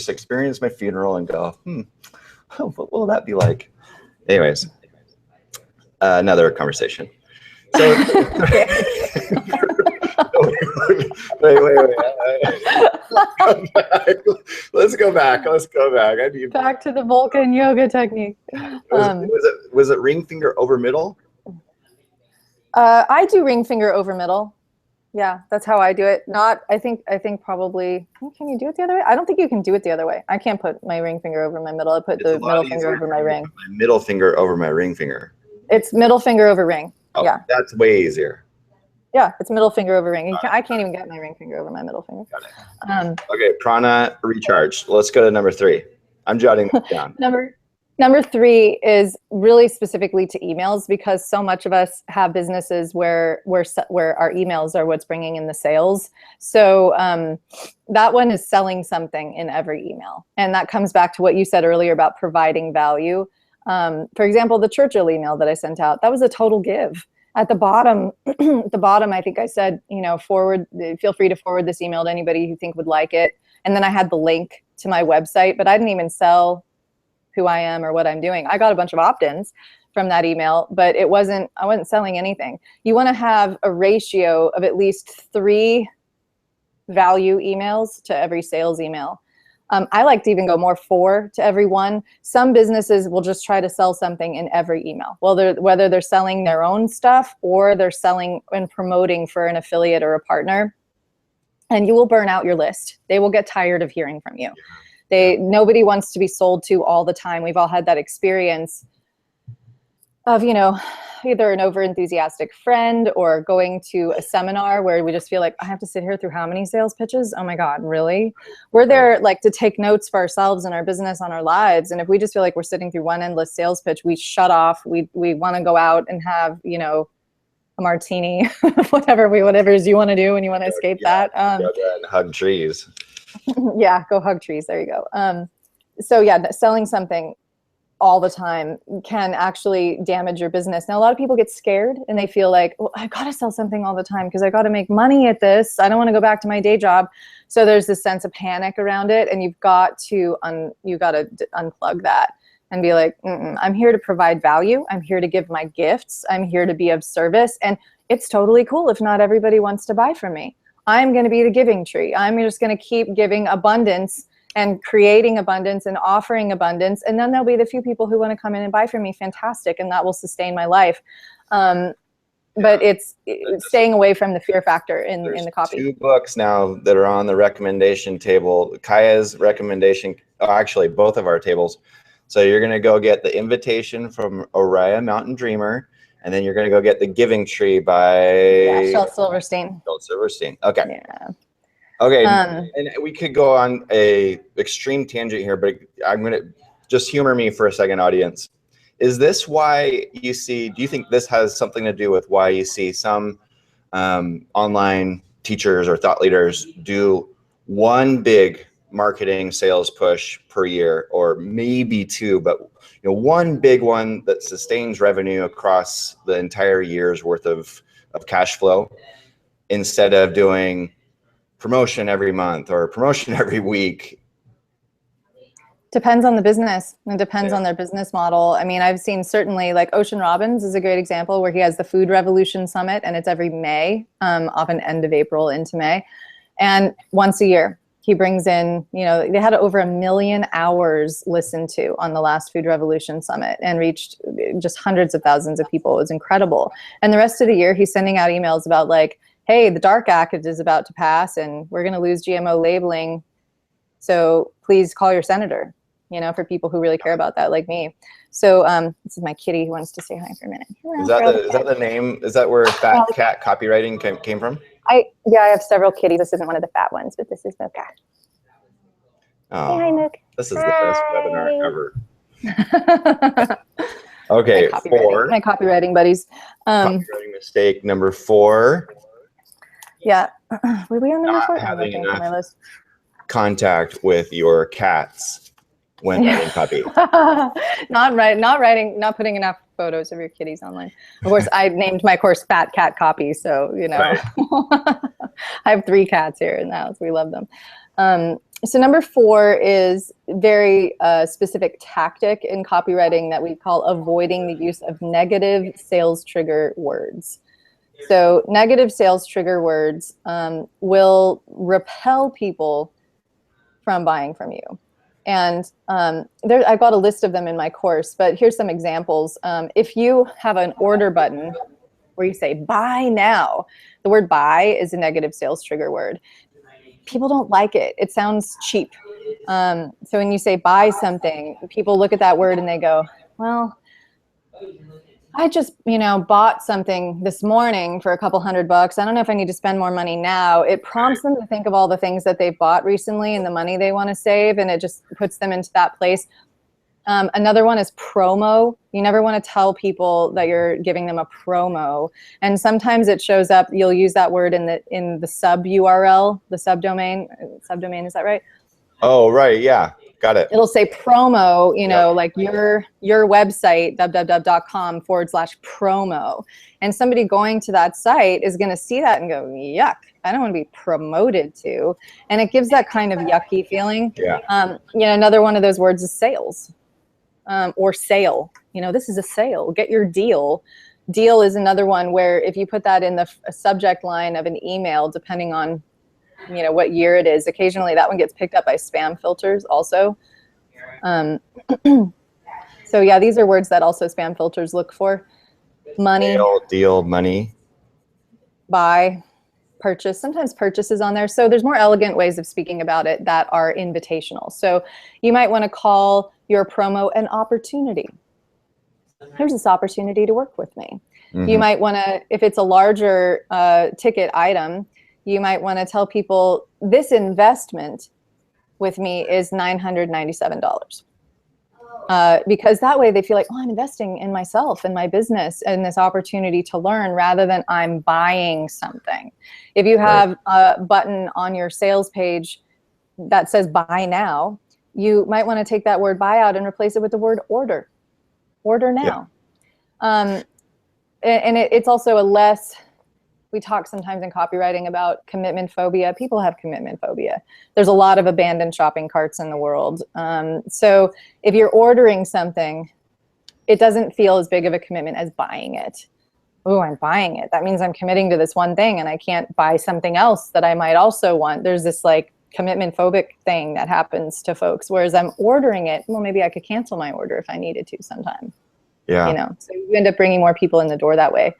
[SPEAKER 1] experience my funeral and go, what will that be like? Anyways, another conversation. So wait. Let's go back. I need
[SPEAKER 2] back to the Vulcan yoga technique.
[SPEAKER 1] Was it ring finger over middle?
[SPEAKER 2] I do ring finger over middle. Yeah, that's how I do it. I think probably, can you do it the other way? I don't think you can do it the other way. I can't put my ring finger over my middle. I put the middle finger over my ring.
[SPEAKER 1] My middle finger over my ring finger.
[SPEAKER 2] It's middle finger over ring.
[SPEAKER 1] Oh,
[SPEAKER 2] yeah.
[SPEAKER 1] That's way easier.
[SPEAKER 2] Yeah, it's middle finger over ring. I can't even get my ring finger over my middle finger.
[SPEAKER 1] Got it. Okay, prana recharge. Let's go to number 3. I'm jotting this down.
[SPEAKER 2] Number 3 is really specifically to emails, because so much of us have businesses where our emails are what's bringing in the sales. So that one is selling something in every email. And that comes back to what you said earlier about providing value. For example, the Churchill email that I sent out, that was a total give. At the bottom, I think I said, feel free to forward this email to anybody you think would like it. And then I had the link to my website, but I didn't even sell who I am or what I'm doing. I got a bunch of opt-ins from that email, but I wasn't selling anything. You want to have a ratio of at least 3 value emails to every sales email. I like to even go more 4 to every 1. Some businesses will just try to sell something in every email. Well, whether they're selling their own stuff or they're selling and promoting for an affiliate or a partner, and you will burn out your list. They will get tired of hearing from you. Nobody wants to be sold to all the time. We've all had that experience of, either an over-enthusiastic friend or going to a seminar where we just feel like, I have to sit here through how many sales pitches? Oh my God, really? We're there like to take notes for ourselves and our business on our lives. And if we just feel like we're sitting through one endless sales pitch, we shut off. We want to go out and have, a martini, whatever it is you want to do when you want to escape that.
[SPEAKER 1] And hug trees.
[SPEAKER 2] Yeah, go hug trees. There you go. Selling something all the time can actually damage your business. Now, a lot of people get scared and they feel like, well, I got to sell something all the time because I got to make money at this. I don't want to go back to my day job. So there's this sense of panic around it, and you've got to unplug that and be like, I'm here to provide value. I'm here to give my gifts. I'm here to be of service. And it's totally cool if not everybody wants to buy from me. I'm going to be the giving tree. I'm just going to keep giving abundance and creating abundance and offering abundance. And then there'll be the few people who want to come in and buy from me. Fantastic. And that will sustain my life. But it's staying away from the fear factor in the copy.
[SPEAKER 1] 2 books now that are on the recommendation table. Kaia's recommendation, actually both of our tables. So you're going to go get The Invitation from Oriah Mountain Dreamer. And then you're going to go get The Giving Tree by
[SPEAKER 2] Shel Silverstein.
[SPEAKER 1] Okay.
[SPEAKER 2] Yeah.
[SPEAKER 1] Okay, and we could go on a extreme tangent here, but I'm going to just humor me for a second, audience. Is this why do you think this has something to do with why you see some online teachers or thought leaders do one big marketing sales push per year, or maybe 2, but one big one that sustains revenue across the entire year's worth of cash flow, instead of doing promotion every month or promotion every week?
[SPEAKER 2] Depends on the business. It depends on their business model. I mean, I've seen certainly like Ocean Robbins is a great example where he has the Food Revolution Summit, and it's every May, often end of April into May. And once a year, he brings in, they had over 1 million hours listened to on the last Food Revolution Summit and reached just hundreds of thousands of people. It was incredible. And the rest of the year, he's sending out emails about like, hey, the DARK Act is about to pass and we're going to lose GMO labeling. So please call your senator, for people who really care about that, like me. So this is my kitty who wants to say hi for a minute.
[SPEAKER 1] Is that the name? Is that where Fat Cat Copywriting came from?
[SPEAKER 2] I have several kitties. This isn't one of the fat ones, but this is Mocha.
[SPEAKER 1] Oh,
[SPEAKER 2] hey, hi, Mook.
[SPEAKER 1] This is the best webinar ever. Okay, 4.
[SPEAKER 2] My copywriting buddies.
[SPEAKER 1] Copywriting mistake number 4.
[SPEAKER 2] Yeah. Were we on number 4?
[SPEAKER 1] Having enough contact with your cats when writing copy.
[SPEAKER 2] Not putting enough photos of your kitties online. Of course, I named my course Fat Cat Copy, so right. I have 3 cats here in the house. We love them. So number 4 is very specific tactic in copywriting that we call avoiding the use of negative sales trigger words. So negative sales trigger words will repel people from buying from you. And I've got a list of them in my course, but here's some examples. If you have an order button where you say buy now, the word buy is a negative sales trigger word. People don't like it. It sounds cheap. So when you say buy something, people look at that word and they go, well, I just, bought something this morning for a couple $100. I don't know if I need to spend more money now. It prompts them to think of all the things that they've bought recently and the money they want to save, and it just puts them into that place. Another one is promo. You never want to tell people that you're giving them a promo. And sometimes it shows up, you'll use that word in the sub URL, the subdomain. Subdomain, is that right?
[SPEAKER 1] Oh, right, yeah. Got it.
[SPEAKER 2] It'll say promo, you know, like your website, www.com/promo. And somebody going to that site is going to see that and go, yuck, I don't want to be promoted to. And it gives that kind of yucky feeling.
[SPEAKER 1] Yeah.
[SPEAKER 2] You know, another one of those words is sales, or sale. You know, this is a sale. Get your deal. Deal is another one where if you put that in the subject line of an email, depending on, you know, what year it is, occasionally that one gets picked up by spam filters also. So yeah, these are words that also spam filters look for. Money.
[SPEAKER 1] Deal, money.
[SPEAKER 2] Buy, purchase. Sometimes purchase is on there. So there's more elegant ways of speaking about it that are invitational. So you might want to call your promo an opportunity. Here's this opportunity to work with me. Mm-hmm. You might want to, if it's a larger ticket item, you might want to tell people this investment with me is $997. Because that way they feel like, oh, I'm investing in myself and my business and this opportunity to learn rather than I'm buying something. If you have a button on your sales page that says buy now, you might want to take that word buy out and replace it with the word order. Order now. Yeah. And it's also a less, we talk sometimes in copywriting about commitment phobia. People have commitment phobia. There's a lot of abandoned shopping carts in the world. So if you're ordering something, it doesn't feel as big of a commitment as buying it. Oh, I'm buying it. That means I'm committing to this one thing and I can't buy something else that I might also want. There's this like commitment phobic thing that happens to folks. Whereas I'm ordering it, well, maybe I could cancel my order if I needed to sometime.
[SPEAKER 1] Yeah.
[SPEAKER 2] You know, so you end up bringing more people in the door that way.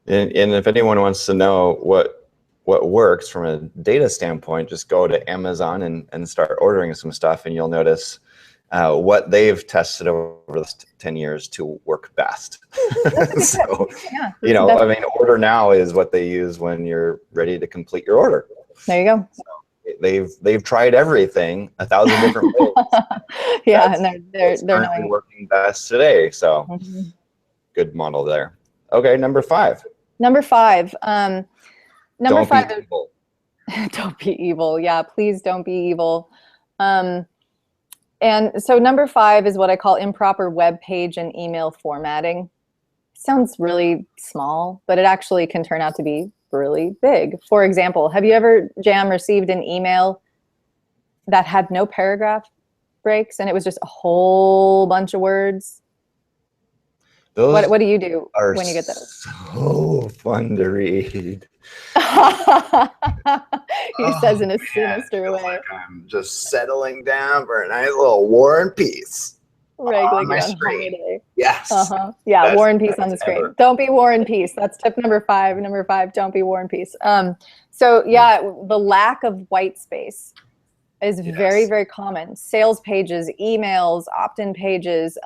[SPEAKER 1] And if anyone wants to know what works from a data standpoint, just go to Amazon and start ordering some stuff, and you'll notice what they've tested over the last 10 years to work best. So, yeah, you know, I mean, order now is what they use when you're ready to complete your order.
[SPEAKER 2] There you go.
[SPEAKER 1] So they've tried everything 1,000 different ways.
[SPEAKER 2] Yeah,
[SPEAKER 1] That's,
[SPEAKER 2] and they're
[SPEAKER 1] currently working best today. So good model there. Okay, number 5.
[SPEAKER 2] Number 5. Number
[SPEAKER 1] don't
[SPEAKER 2] 5.
[SPEAKER 1] Be evil.
[SPEAKER 2] Don't be evil. Yeah, please don't be evil. And so number 5 is what I call improper web page and email formatting. Sounds really small, but it actually can turn out to be really big. For example, have you ever, Jam, received an email that had no paragraph breaks and it was just a whole bunch of words?
[SPEAKER 1] Those
[SPEAKER 2] what do you do when you get those?
[SPEAKER 1] So fun to read.
[SPEAKER 2] He says in a sinister way.
[SPEAKER 1] Like I'm just settling down for a nice little war and peace.
[SPEAKER 2] Right,
[SPEAKER 1] on my screen. Yes.
[SPEAKER 2] Yeah,
[SPEAKER 1] Best
[SPEAKER 2] war and peace on the screen. Ever. Don't be war and peace. That's tip number 5. Number 5, don't be war and peace. So yeah, the lack of white space is very, very common. Sales pages, emails, opt-in pages.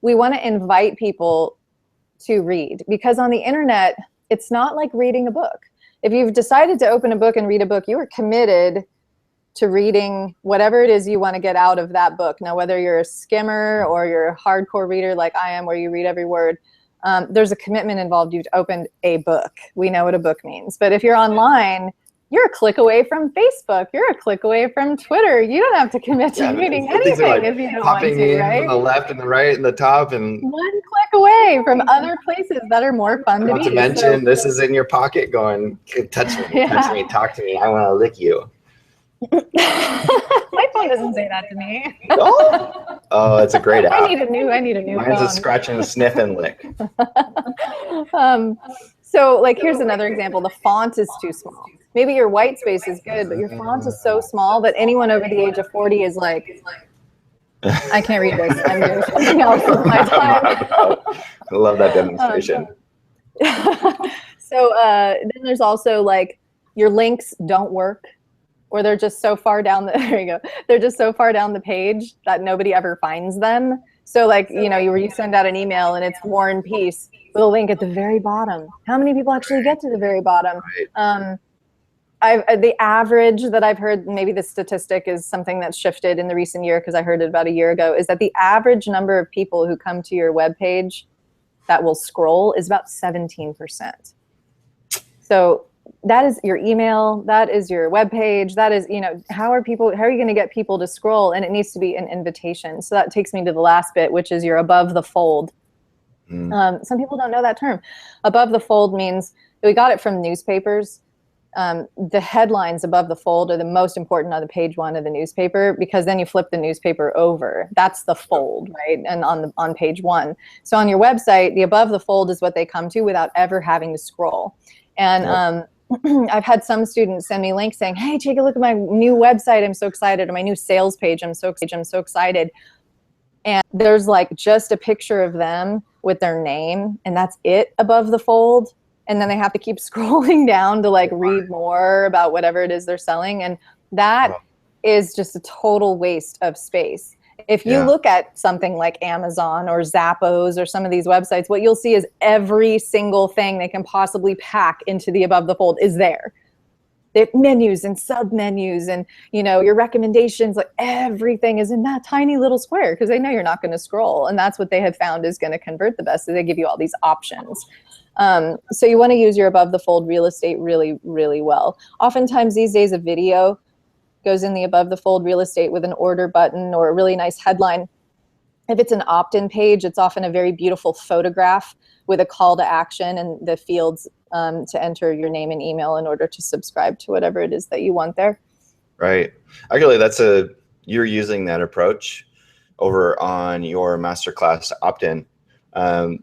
[SPEAKER 2] We want to invite people to read, because on the internet, it's not like reading a book. If you've decided to open a book and read a book, you are committed to reading whatever it is you want to get out of that book. Now, whether you're a skimmer or you're a hardcore reader like I am, where you read every word, there's a commitment involved. You've opened a book. We know what a book means. But if you're online, you're a click away from Facebook. You're a click away from Twitter. You don't have to commit to reading anything like if you don't want to, right?
[SPEAKER 1] From the left and the right and the top, and
[SPEAKER 2] one click away from other places that are more fun to be.
[SPEAKER 1] Not to mention, this is in your pocket going, touch me, touch me, talk to me. I want to lick you.
[SPEAKER 2] My phone doesn't say that to me.
[SPEAKER 1] Oh, it's a great app.
[SPEAKER 2] I need a new
[SPEAKER 1] Mine's
[SPEAKER 2] phone.
[SPEAKER 1] A scratch and a sniff and lick.
[SPEAKER 2] So like, here's another example. The font is too small. Maybe your white space is good, but your font is so small that anyone over the age of 40 is like, I can't read this. I'm doing something else with my time.
[SPEAKER 1] I love that demonstration.
[SPEAKER 2] So then there's also like your links don't work, or they're just so far down the, there you go. They're just so far down the page that nobody ever finds them. So like, you know, you send out an email and it's War and Peace with a link at the very bottom. How many people actually get to the very bottom? The average that I've heard, maybe the statistic is something that's shifted in the recent year because I heard it about a year ago, is that the average number of people who come to your webpage that will scroll is about 17%. So that is your email, that is your web page, that is, you know, how are you going to get people to scroll? And it needs to be an invitation. So that takes me to the last bit, which is your above the fold. Some people don't know that term. Above the fold means, we got it from newspapers. The headlines above the fold are the most important on the page one of the newspaper, because then you flip the newspaper over. That's the fold, right? And on page one. So on your website, the above the fold is what they come to without ever having to scroll. And I've had some students send me links saying, hey, take a look at my new website. I'm so excited. Or my new sales page. I'm so excited. And there's like just a picture of them with their name, and that's it above the fold. And then they have to keep scrolling down to like read more about whatever it is they're selling. And that is just a total waste of space. If you look at something like Amazon or Zappos or some of these websites, what you'll see is every single thing they can possibly pack into the above the fold is there. They have menus and sub menus and, you know, your recommendations, like everything is in that tiny little square, because they know you're not going to scroll. And that's what they have found is going to convert the best. So they give you all these options. So you want to use your above the fold real estate really, really well. Oftentimes these days a video goes in the above the fold real estate with an order button or a really nice headline. If it's an opt-in page, it's often a very beautiful photograph with a call to action and the fields to enter your name and email in order to subscribe to whatever it is that you want there.
[SPEAKER 1] Right. Actually, you're using that approach over on your masterclass opt-in.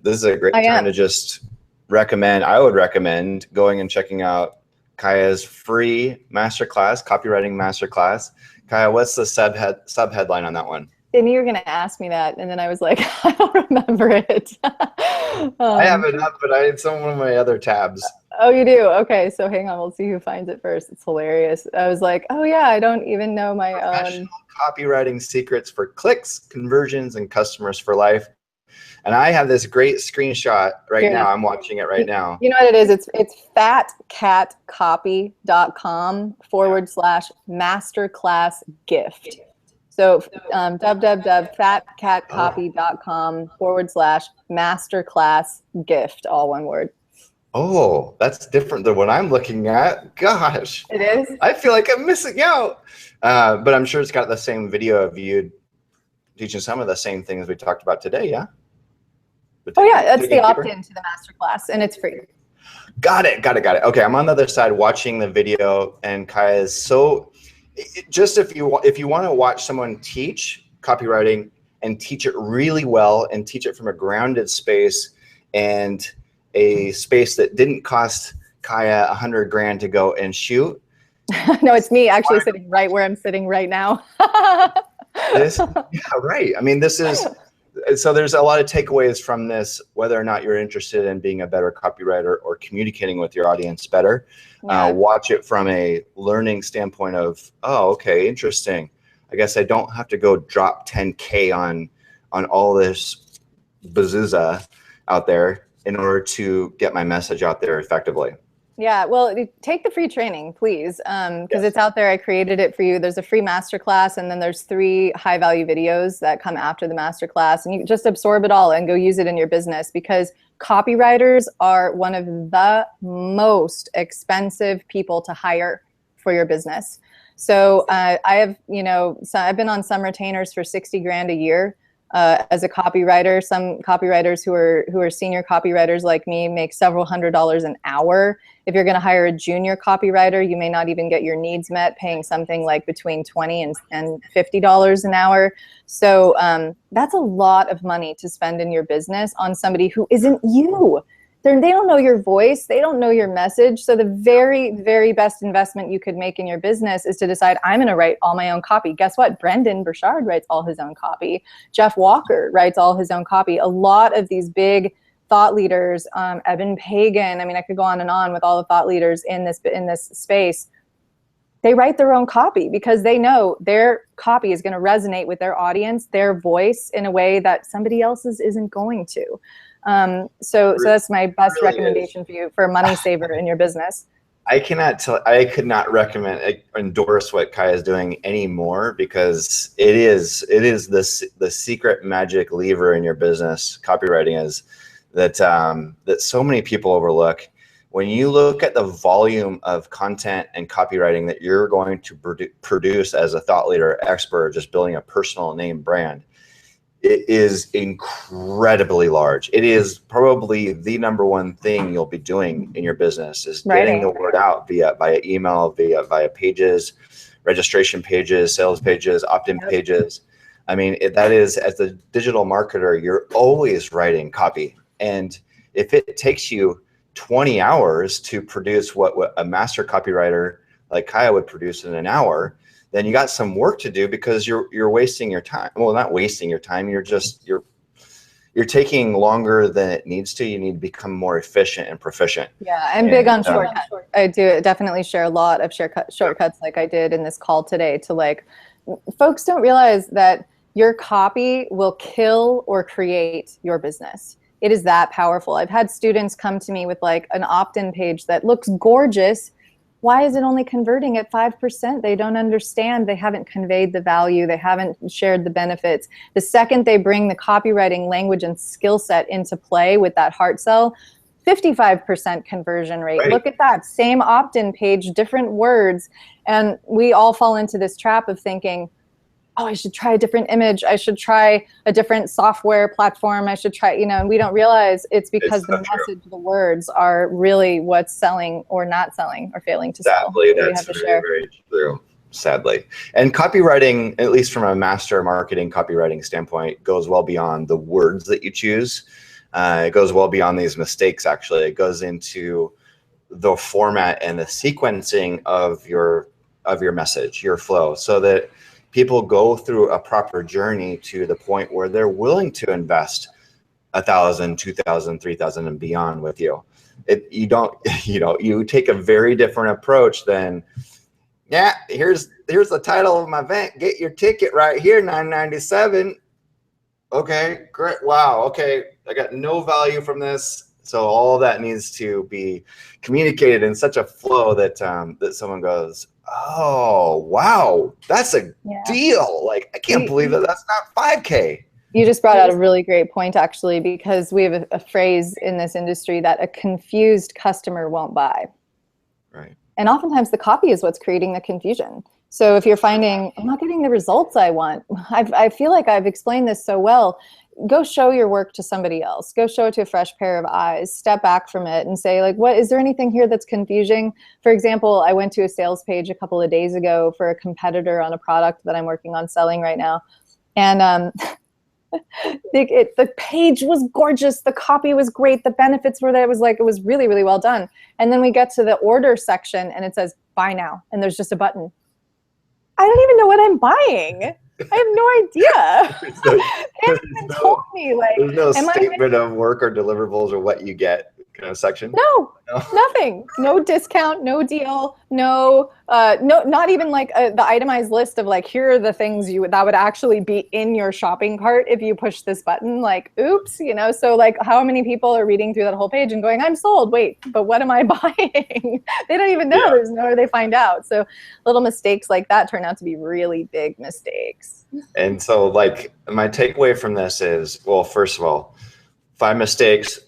[SPEAKER 1] This is a great time to just I would recommend going and checking out Kaia's free masterclass, copywriting masterclass. Kaia, what's the sub-headline on that one?
[SPEAKER 2] I knew you were going to ask me that, and then I was like, I don't remember it.
[SPEAKER 1] I have it up, but it's on one of my other tabs.
[SPEAKER 2] Oh, you do? Okay, so hang on. We'll see who finds it first. It's hilarious. I was like, oh, yeah, I don't even know my own.
[SPEAKER 1] Copywriting secrets for clicks, conversions, and customers for life. And I have this great screenshot now. I'm watching it right now.
[SPEAKER 2] You know what it is? It's fatcatcopy.com/masterclass gift. So www.fatcatcopy.com/masterclass gift, all one word.
[SPEAKER 1] Oh, that's different than what I'm looking at. Gosh.
[SPEAKER 2] It is?
[SPEAKER 1] I feel like I'm missing out. But I'm sure it's got the same video of you teaching some of the same things we talked about today, yeah?
[SPEAKER 2] Oh yeah, that's the opt-in to the masterclass, and it's free.
[SPEAKER 1] Got it. Okay, I'm on the other side watching the video, and Kaia is just if you want to watch someone teach copywriting and teach it really well and teach it from a grounded space and a space that didn't cost Kaia $100,000 to go and shoot.
[SPEAKER 2] No, it's me actually sitting right where I'm sitting right now.
[SPEAKER 1] Right. I mean, so there's a lot of takeaways from this, whether or not you're interested in being a better copywriter or communicating with your audience better. Watch it from a learning standpoint of, oh, okay, interesting. I guess I don't have to go drop 10K on all this bazooza out there in order to get my message out there effectively.
[SPEAKER 2] Yeah, well, take the free training, please, because it's out there. I created it for you. There's a free masterclass, and then there's 3 high-value videos that come after the masterclass, and you just absorb it all and go use it in your business, because copywriters are one of the most expensive people to hire for your business. So I've been on some retainers for $60,000 a year. As a copywriter, some copywriters who are senior copywriters like me make several $100s an hour. If you're going to hire a junior copywriter, you may not even get your needs met, paying something like between $20 and $50 an hour. So that's a lot of money to spend in your business on somebody who isn't you. They don't know your voice. They don't know your message. So the very, very best investment you could make in your business is to decide, I'm going to write all my own copy. Guess what? Brendon Burchard writes all his own copy. Jeff Walker writes all his own copy. A lot of these big thought leaders, Eben Pagan, I mean, I could go on and on with all the thought leaders in this space. They write their own copy because they know their copy is going to resonate with their audience, their voice, in a way that somebody else's isn't going to. So that's my best recommendation for you for a money saver in your business.
[SPEAKER 1] I could not endorse what Kaia is doing anymore, because it is the secret magic lever in your business. Copywriting is that so many people overlook. when you look at the volume of content and copywriting that you're going to produce as a thought leader, expert, just building a personal name brand, it is incredibly large. It is probably the number one thing you'll be doing in your business, is getting the word out via email, via pages, registration pages, sales pages, opt-in pages. I mean, that is, as a digital marketer, you're always writing copy. And if it takes you 20 hours to produce what a master copywriter like Kaia would produce in an hour, then you got some work to do, because you're wasting your time. Well, not wasting your time. You're taking longer than it needs to. You need to become more efficient and proficient.
[SPEAKER 2] Yeah, I'm big on shortcuts. I do definitely share a lot of shortcuts, like I did in this call today, to like, folks don't realize that your copy will kill or create your business. It is that powerful. I've had students come to me with like an opt-in page that looks gorgeous. Why is it only converting at 5%? They don't understand. They haven't conveyed the value. They haven't shared the benefits. The second they bring the copywriting language and skill set into play with that heart sell, 55% conversion rate. Right. Look at that. Same opt-in page, different words. And we all fall into this trap of thinking, oh, I should try a different image. I should try a different software platform. I should try, and we don't realize it's because the message, the words are really what's selling or not selling or failing to sell.
[SPEAKER 1] Sadly, that's very true, sadly. And copywriting, at least from a master marketing copywriting standpoint, goes well beyond the words that you choose. It goes well beyond these mistakes, actually. It goes into the format and the sequencing of your message, your flow, so that people go through a proper journey to the point where they're willing to invest $1,000, $2,000, $3,000 and beyond with you. You take a very different approach than, yeah, here's the title of my event. Get your ticket right here, $9.97. Okay, great. Wow. Okay, I got no value from this. So all that needs to be communicated in such a flow that that someone goes, oh, wow, that's a deal. Like, I can't believe that that's not 5K.
[SPEAKER 2] You just brought out a really great point, actually, because we have a phrase in this industry that a confused customer won't buy.
[SPEAKER 1] Right.
[SPEAKER 2] And oftentimes the copy is what's creating the confusion. So if you're finding, I'm not getting the results I want, I feel like I've explained this so well. Go show your work to somebody else. Go show it to a fresh pair of eyes. Step back from it and say, like, what is there anything here that's confusing? For example, I went to a sales page a couple of days ago for a competitor on a product that I'm working on selling right now. And the page was gorgeous. The copy was great. The benefits were there. It was really, really well done. And then we get to the order section and it says, buy now. And there's just a button. I don't even know what I'm buying. I have no idea. They haven't even told me. Like,
[SPEAKER 1] there's no statement of work or deliverables or what you get kind of section.
[SPEAKER 2] No, nothing. No discount, no deal, no, not even like the itemized list of like, here are the things that would actually be in your shopping cart if you push this button. Like, oops, So like, how many people are reading through that whole page and going, I'm sold. Wait, but what am I buying? They don't even know. Yeah. There's nowhere they find out. So little mistakes like that turn out to be really big mistakes.
[SPEAKER 1] And so, like, my takeaway from this is, well, first of all, 5 mistakes.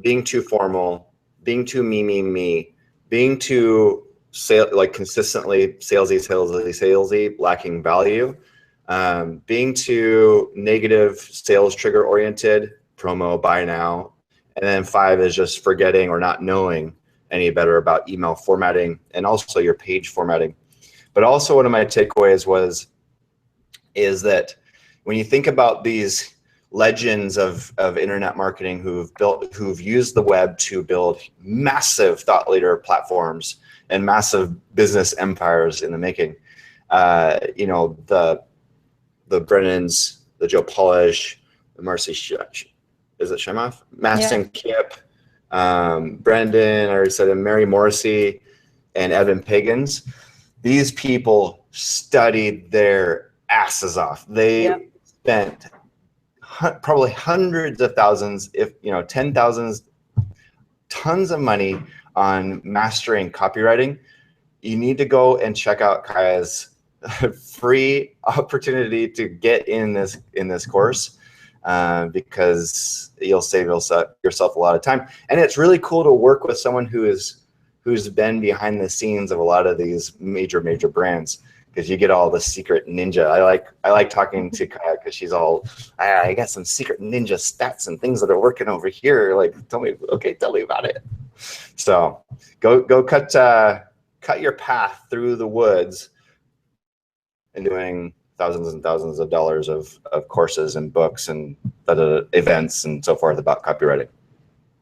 [SPEAKER 1] Being too formal, being too me, being too consistently salesy, lacking value, being too negative, sales trigger oriented, promo, buy now, and then 5 is just forgetting or not knowing any better about email formatting and also your page formatting. But also one of my takeaways is that when you think about these legends of internet marketing who've used the web to build massive thought leader platforms and massive business empires in the making, the Brennans, the Joe Polish, the Marci Shimoff, Mastin Kipp, Brendon, I already said, and Mary Morrissey, and Eben Pagans. These people studied their asses off. They spent probably hundreds of thousands, if 10,000s, tons of money on mastering copywriting. You need to go and check out Kaia's free opportunity to get in this course. because you'll save yourself a lot of time. And it's really cool to work with someone who's been behind the scenes of a lot of these major brands, because you get all the secret ninja. I like talking to Kaia because she's all, I got some secret ninja stats and things that are working over here. Like, tell me about it. So go cut your path through the woods and doing thousands and thousands of dollars of courses and books and events and so forth about copywriting.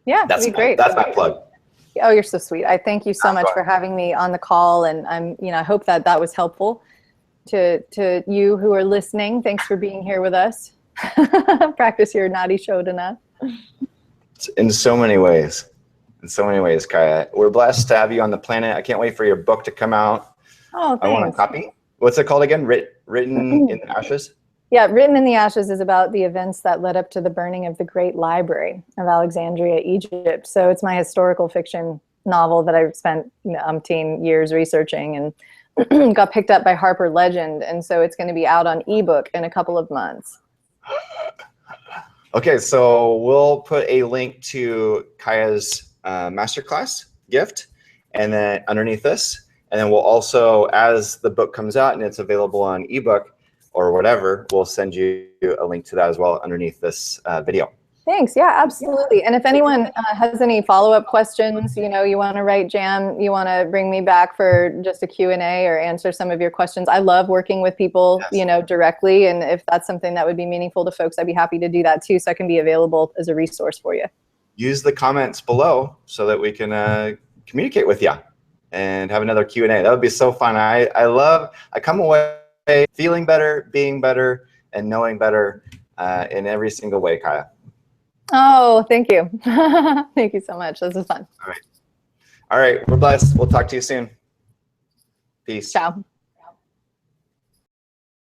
[SPEAKER 2] Yeah, that'd be great.
[SPEAKER 1] That's my plug.
[SPEAKER 2] Oh, you're so sweet. I thank you so much for having me on the call, and I hope that was helpful to you who are listening. Thanks for being here with us. Practice your naughty shodana.
[SPEAKER 1] In so many ways, Kaia. We're blessed to have you on the planet. I can't wait for your book to come out.
[SPEAKER 2] Oh, thanks.
[SPEAKER 1] I want a copy. What's it called again? Written in the Ashes?
[SPEAKER 2] Yeah, Written in the Ashes is about the events that led up to the burning of the Great Library of Alexandria, Egypt. So it's my historical fiction novel that I've spent umpteen years researching, and got picked up by Harper Legend. And so it's going to be out on ebook in a couple of months.
[SPEAKER 1] Okay, so we'll put a link to Kaia's masterclass gift, and then underneath this. And then we'll also, as the book comes out and it's available on ebook or whatever, we'll send you a link to that as well underneath this video.
[SPEAKER 2] Thanks. Yeah, absolutely. And if anyone has any follow-up questions, you want to write Jam, you want to bring me back for just a Q&A or answer some of your questions. I love working with people, yes, directly. And if that's something that would be meaningful to folks, I'd be happy to do that too. So I can be available as a resource for you. Use the comments below so that we can communicate with you and have another Q&A. That would be so fun. I come away feeling better, being better, and knowing better in every single way, Kaia. Oh, thank you. Thank you so much. This is fun. All right. We're blessed. We'll talk to you soon. Peace. Ciao.